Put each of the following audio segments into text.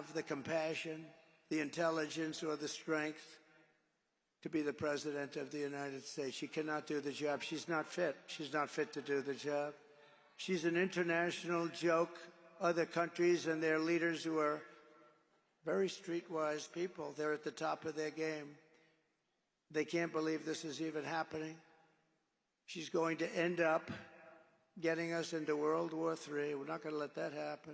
have the compassion, the intelligence, or the strength to be the President of the United States. She cannot do the job. She's not fit. She's not fit to do the job. She's an international joke. Other countries and their leaders who are very streetwise people, they're at the top of their game. They can't believe this is even happening. She's going to end up getting us into World War III. We're not going to let that happen.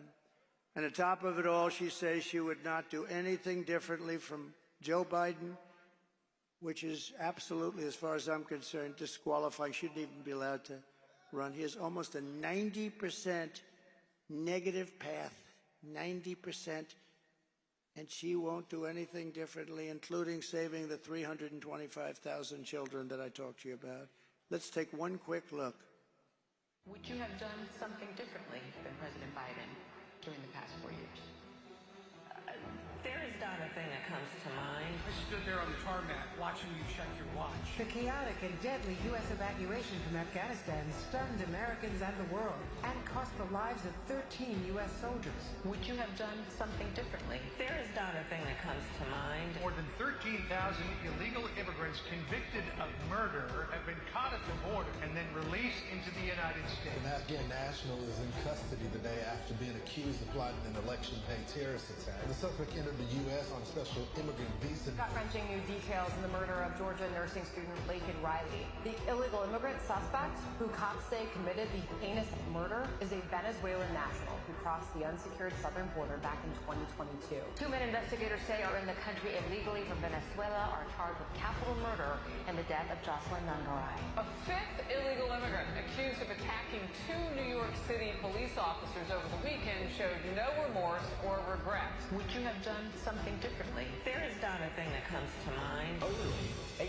And on top of it all, she says she would not do anything differently from Joe Biden, which is absolutely, as far as I'm concerned, disqualifying. Shouldn't even be allowed to run. He has almost a 90% negative path, 90%, and she won't do anything differently, including saving the 325,000 children that I talked to you about. Let's take one quick look. Would you have done something differently than President Biden during the past 4 years? There is not a thing that comes to mind. I stood there on the tarmac watching you check your watch. The chaotic and deadly U.S. evacuation from Afghanistan stunned Americans and the world and cost the lives of 13 U.S. soldiers. Would you have done something differently? There is not a thing that comes to mind. More than 13,000 illegal immigrants convicted of murder have been caught at the border and then released into the United States. An Afghan national is in custody the day after being accused of plotting an election day terrorist attack. The suspect entered the U.S. on a special immigrant visa. Gut-wrenching new details in the murder of Georgia nursing student Laken Riley. The illegal immigrant suspect, who cops say committed the heinous murder, is a Venezuelan national who crossed the unsecured southern border back in 2022. 2 men investigators say are in the country illegally from Venezuela are charged with capital murder and the death of Jocelyn Nangaray. A fifth illegal immigrant accused of attacking 2 New York City police officers over the weekend showed no remorse or regret. Would you have done something differently? There is not a thing that comes to mind. Only 18%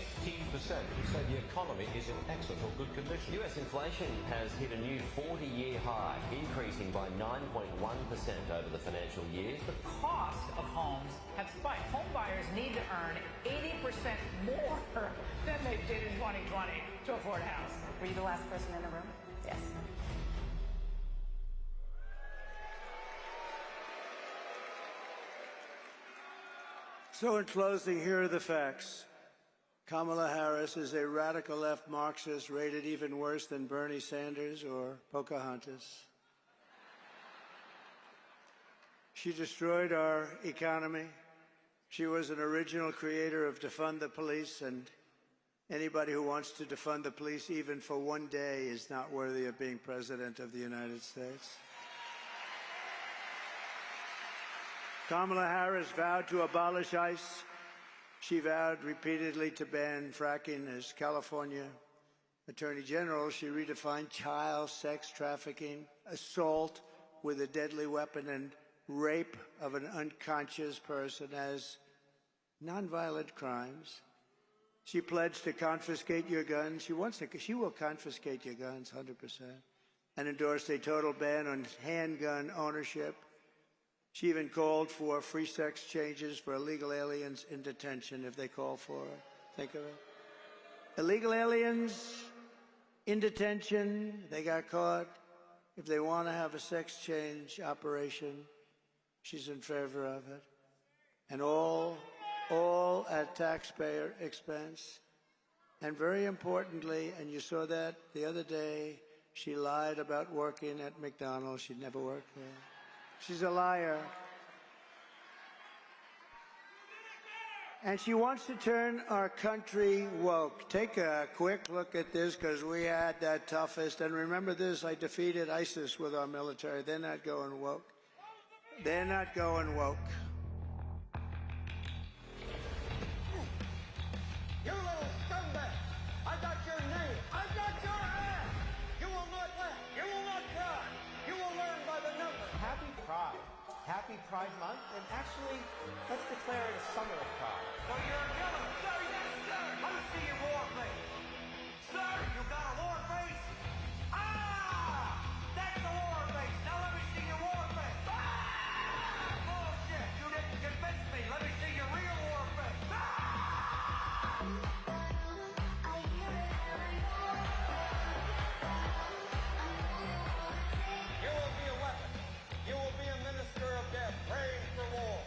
say the economy is in excellent or good condition. US inflation has hit a new 40-year high, increasing by 9.1% over the financial year. The cost of homes have spiked. Home buyers need to earn 80% more than they did in 2020 to afford a house. Were you the last person in the room? Yes. So in closing, here are the facts. Kamala Harris is a radical left Marxist rated even worse than Bernie Sanders or Pocahontas. She destroyed our economy. She was an original creator of defund the police, and anybody who wants to defund the police even for one day is not worthy of being President of the United States. Kamala Harris vowed to abolish ICE. She vowed repeatedly to ban fracking. As California Attorney General, she redefined child sex trafficking, assault with a deadly weapon, and rape of an unconscious person as nonviolent crimes. She pledged to confiscate your guns. She will confiscate your guns 100%, and endorsed a total ban on handgun ownership. She even called for free sex changes for illegal aliens in detention if they call for it. Think of it. Illegal aliens in detention, they got caught. If they want to have a sex change operation, she's in favor of it. And all at taxpayer expense. And very importantly, and you saw that the other day, she lied about working at McDonald's. She'd never worked there. She's a liar. And she wants to turn our country woke. Take a quick look at this, because we had that toughest. And remember this, I defeated ISIS with our military. They're not going woke. They're not going woke. You little scumbag! I got your name. I got your ass! You will not laugh. You will not cry. You will learn by the numbers. Happy Pride. Happy Pride Month, and actually, let's declare it a summer of pride. So you're a gentleman. Sir, yes, sir. Let me see your war face. Sir, you got a war face? Ah! That's a war face. Now let me see your war face. Ah! Bullshit. You didn't convince me. Let me see your real war face. Ah! You will be a weapon. You will be a minister of death, praying for war.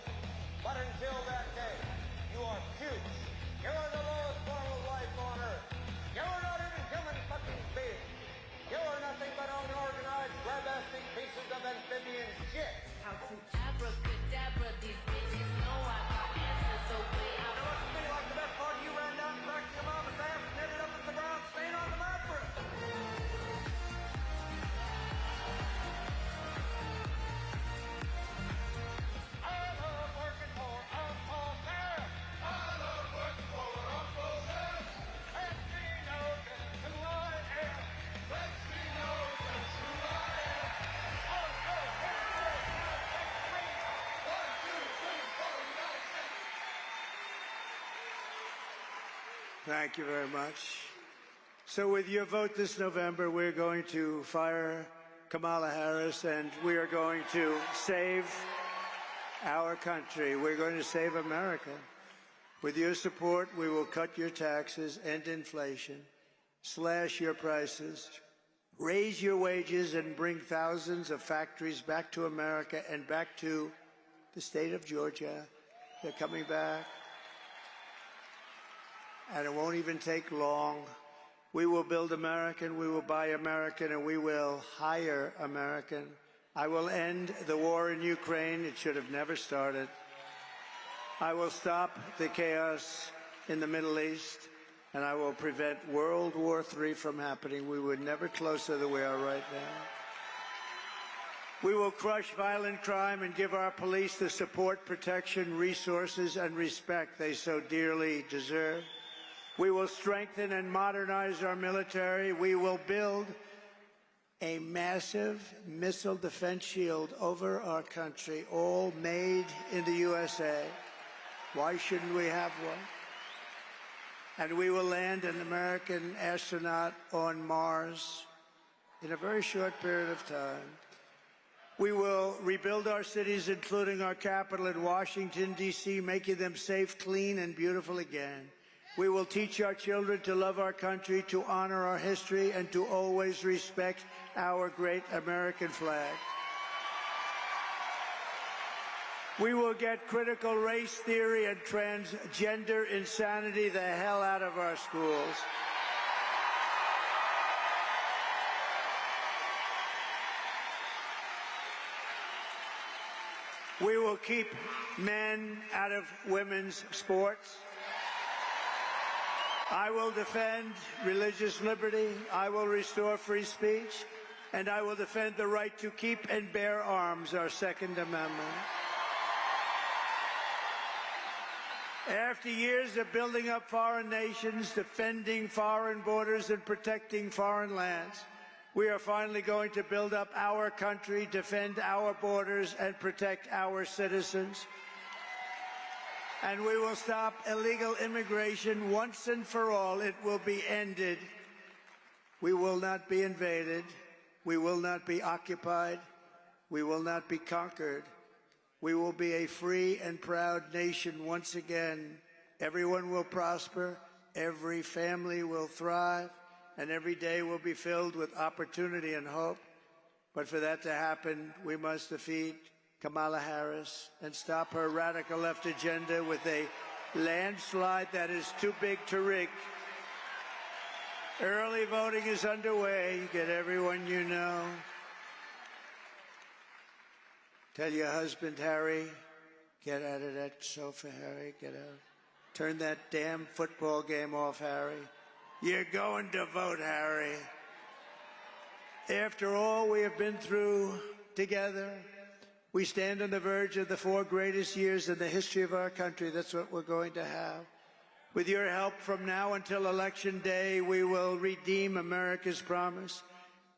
Thank you very much. So with your vote this November, we're going to fire Kamala Harris, and we are going to save our country. We're going to save America. With your support, we will cut your taxes, end inflation, slash your prices, raise your wages, and bring thousands of factories back to America and back to the state of Georgia. They're coming back. And it won't even take long. We will build American, we will buy American, and we will hire American. I will end the war in Ukraine. It should have never started. I will stop the chaos in the Middle East, and I will prevent World War III from happening. We were never closer than we are right now. We will crush violent crime and give our police the support, protection, resources, and respect they so dearly deserve. We will strengthen and modernize our military. We will build a massive missile defense shield over our country, all made in the USA. Why shouldn't we have one? And we will land an American astronaut on Mars in a very short period of time. We will rebuild our cities, including our capital in Washington, D.C., making them safe, clean, and beautiful again. We will teach our children to love our country, to honor our history, and to always respect our great American flag. We will get critical race theory and transgender insanity the hell out of our schools. We will keep men out of women's sports. I will defend religious liberty, I will restore free speech, and I will defend the right to keep and bear arms, our Second Amendment. After years of building up foreign nations, defending foreign borders, and protecting foreign lands, we are finally going to build up our country, defend our borders, and protect our citizens. And we will stop illegal immigration once and for all. It will be ended. We will not be invaded. We will not be occupied. We will not be conquered. We will be a free and proud nation once again. Everyone will prosper. Every family will thrive. And every day will be filled with opportunity and hope. But for that to happen, we must defeat Kamala Harris and stop her radical left agenda with a landslide that is too big to rig. Early voting is underway. Get everyone you know. Tell your husband, Harry, get out of that sofa, Harry, get out. Turn that damn football game off, Harry. You're going to vote, Harry. After all we have been through together, we stand on the verge of the 4 greatest years in the history of our country. That's what we're going to have. With your help from now until Election Day, we will redeem America's promise.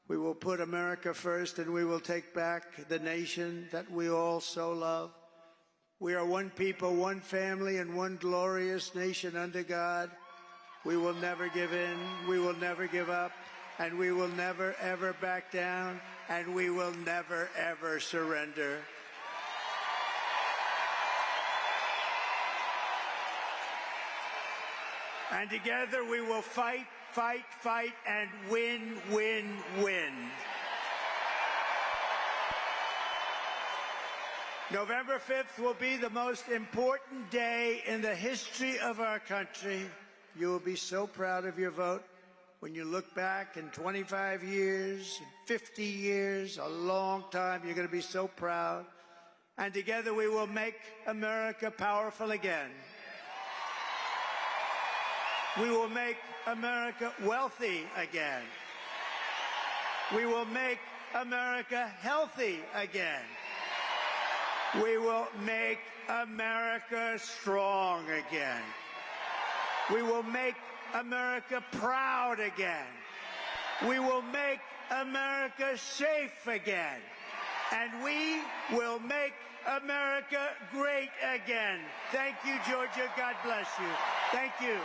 We will put America first, and we will take back the nation that we all so love. We are one people, one family, and one glorious nation under God. We will never give in, we will never give up, and we will never, ever back down, and we will never, ever surrender. And together we will fight, fight, fight, and win, win, win. November 5th will be the most important day in the history of our country. You will be so proud of your vote when you look back in 25 years, 50 years, a long time. You're going to be so proud. And together we will make America powerful again. We will make America wealthy again. We will make America healthy again. We will make America strong again. We will make America proud again. We will make America safe again. and we will make America great again. Thank you, Georgia. God bless you. Thank you.